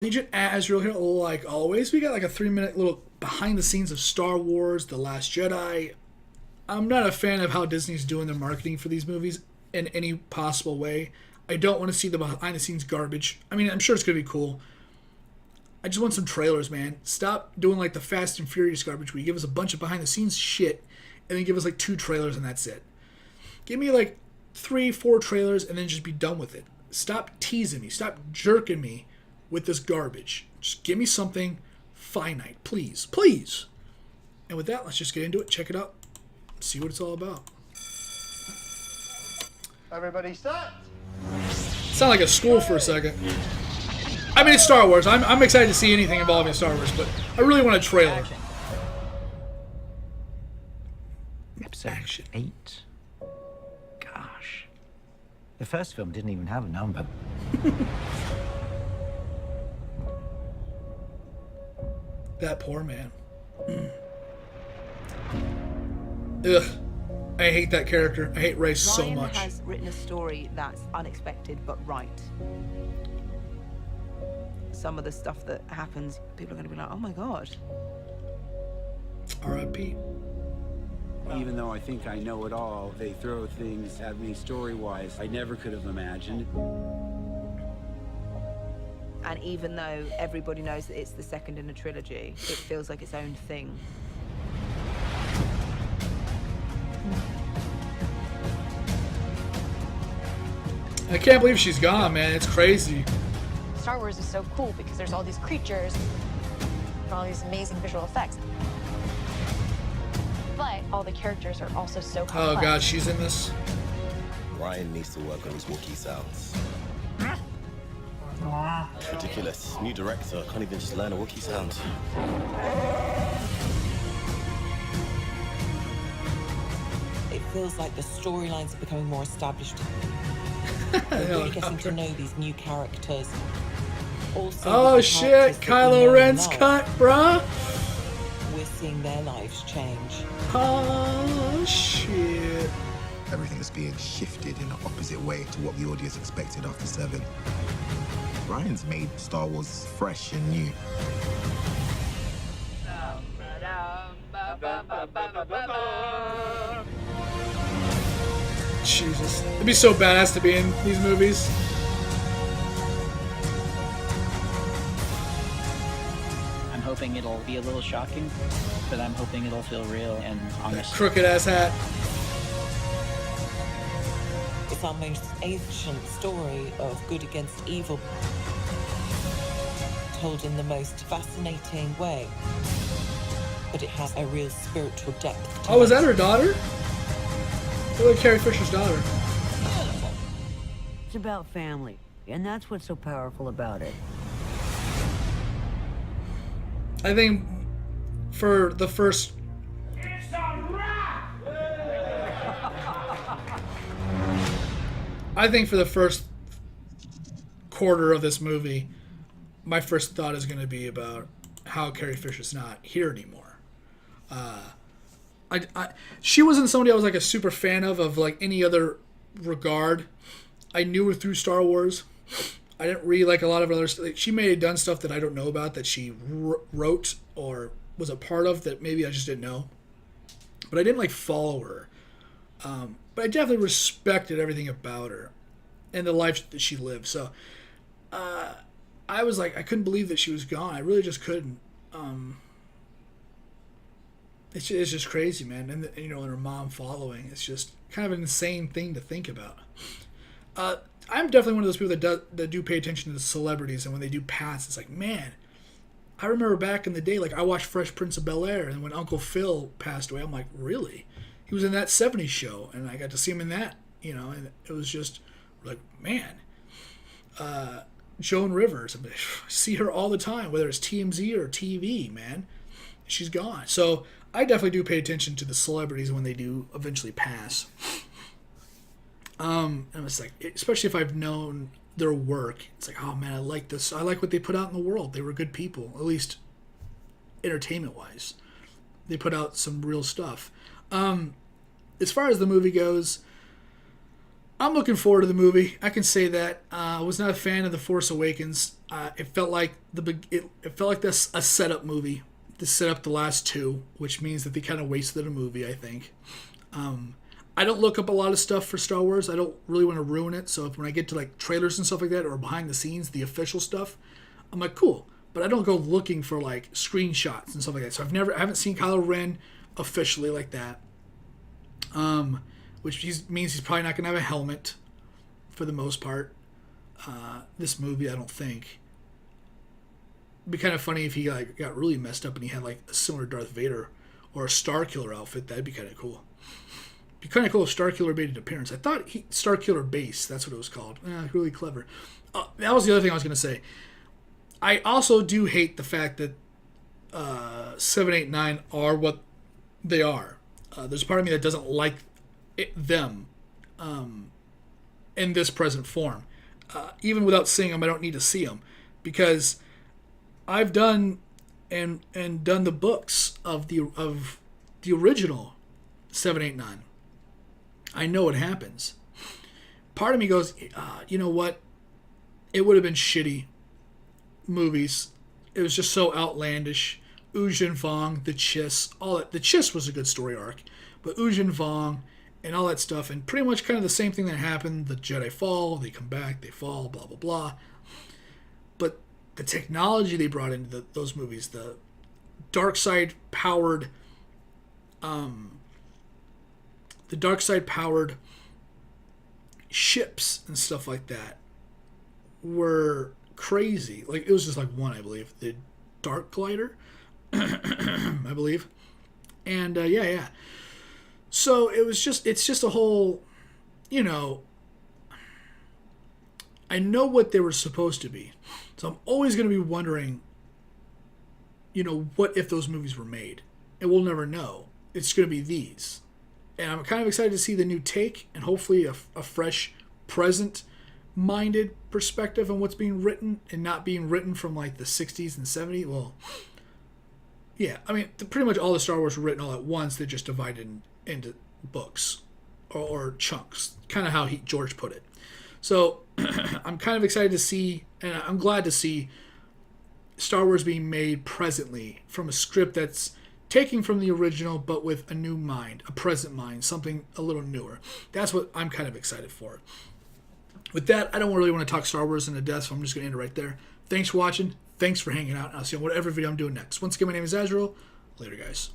Legion Azrael here, like always. We got like a 3-minute little behind the scenes of Star Wars, The Last Jedi. I'm not a fan of how Disney's doing their marketing for these movies in any possible way. I don't want to see the behind the scenes garbage. I mean, I'm sure it's going to be cool. I just want some trailers, man. Stop doing like the Fast and Furious garbage where you give us a bunch of behind the scenes shit and then give us like 2 trailers and that's it. Give me like 3, 4 trailers and then just be done with it. Stop teasing me. Stop jerking me with this garbage. Just give me something finite, please. Please. And with that, let's just get into it. Check it out. See what it's all about. Everybody set? Sound like a school for a second. I mean, it's Star Wars. I'm excited to see anything involving Star Wars, but I really want a trailer. Episode Action. 8. Gosh. The first film didn't even have a number. That poor man. Ugh. I hate that character. I hate Rey so much. Ryan has written a story that's unexpected but right. Some of the stuff that happens, people are going to be like, oh my god. R.I.P. Even though I think I know it all, they throw things at me story-wise I never could have imagined. And even though everybody knows that it's the second in a trilogy, it feels like its own thing. I can't believe she's gone, man. It's crazy. Star Wars is so cool because there's all these creatures and all these amazing visual effects. But all the characters are also so complex. Oh god, she's in this. Ryan needs to work on his Wookiee sounds. It's ridiculous. New director can't even just learn a Wookiee sound. It feels like the storylines are becoming more established. We're really getting to know these new characters. Also, Oh the shit, characters that we Kylo know Ren's and love, cut, bruh. We're seeing their lives change. Oh shit. Everything is being shifted in the opposite way to what the audience expected after 7. Ryan's made Star Wars fresh and new. Jesus. It'd be so badass to be in these movies. I'm hoping it'll be a little shocking, but I'm hoping it'll feel real and honest. Crooked ass hat. It's our most ancient story of good against evil, told in the most fascinating way. But it has a real spiritual depth to Oh, was it. that her daughter? Look like Carrie Fisher's daughter. It's about family, and that's what's so powerful about it. I think for the first... I think for the first quarter of this movie, my first thought is going to be about how Carrie Fisher's not here anymore. She wasn't somebody I was like a super fan of like any other regard. I knew her through Star Wars. I didn't read like a lot of other stuff. She may have done stuff that I don't know about that she wrote or was a part of that maybe I just didn't know. But I didn't like follow her. But I definitely respected everything about her and the life that she lived. So I was like, I couldn't believe that she was gone. I really just couldn't. It's just crazy, man. And you know, and her mom following. It's just kind of an insane thing to think about. I'm definitely one of those people that do pay attention to the celebrities, and when they do pass, it's like, man, I remember back in the day, like I watched Fresh Prince of Bel-Air, and when Uncle Phil passed away, I'm like, really? He was in that '70s show, and I got to see him in that, you know, and it was just like, man. Joan Rivers, I see her all the time, whether it's TMZ or TV, man. She's gone. So I definitely do pay attention to the celebrities when they do eventually pass. And it's like, especially if I've known their work, it's like, oh man, I like this. I like what they put out in the world. They were good people, at least entertainment-wise. They put out some real stuff. As far as the movie goes, I'm looking forward to the movie. I can say that. I was not a fan of The Force Awakens. It felt like it felt like this a setup movie to set up the last two, which means that they kind of wasted a movie, I think. I don't look up a lot of stuff for Star Wars. I don't really want to ruin it. So when I get to like trailers and stuff like that, or behind the scenes, the official stuff, I'm like, cool. But I don't go looking for like screenshots and stuff like that. So I haven't seen Kylo Ren officially like that. Which means he's probably not going to have a helmet for the most part. This movie, I don't think. It'd be kind of funny if he like got really messed up and he had like a similar Darth Vader or a Starkiller outfit. That'd be kind of cool. It'd be kind of cool if Starkiller made an appearance. I thought Starkiller Base, that's what it was called. Really clever. That was the other thing I was going to say. I also do hate the fact that 7, 8, 9 are what they are. There's a part of me that doesn't like them in this present form. Even without seeing them, I don't need to see them because I've done and done the books of the original 7, 8, 9. I know what happens. Part of me goes, you know what? It would have been shitty movies. It was just so outlandish. Ujin Vong, the Chiss, all that. The Chiss was a good story arc, but Ujin Vong and all that stuff, and pretty much kind of the same thing that happened. The Jedi fall, they come back, they fall, blah blah blah. But the technology they brought into those movies, the dark side powered, ships and stuff like that were crazy. Like it was just like one, I believe, the Dark Glider, I believe, and yeah. So it's just a whole, you know. I know what they were supposed to be, so I'm always going to be wondering, you know, what if those movies were made, and we'll never know. It's going to be these, and I'm kind of excited to see the new take and hopefully a fresh, present-minded perspective on what's being written and not being written from like the 60s and 70s. Well, yeah, I mean, pretty much all the Star Wars were written all at once. They're just divided into books or chunks, kind of how George put it. So I'm kind of excited to see, and I'm glad to see Star Wars being made presently from a script that's taking from the original, but with a new mind, a present mind, something a little newer. That's what I'm kind of excited for. With that, I don't really want to talk Star Wars into death, so I'm just going to end it right there. Thanks for watching. Thanks for hanging out. And I'll see you on whatever video I'm doing next. Once again, my name is Azrael. Later, guys.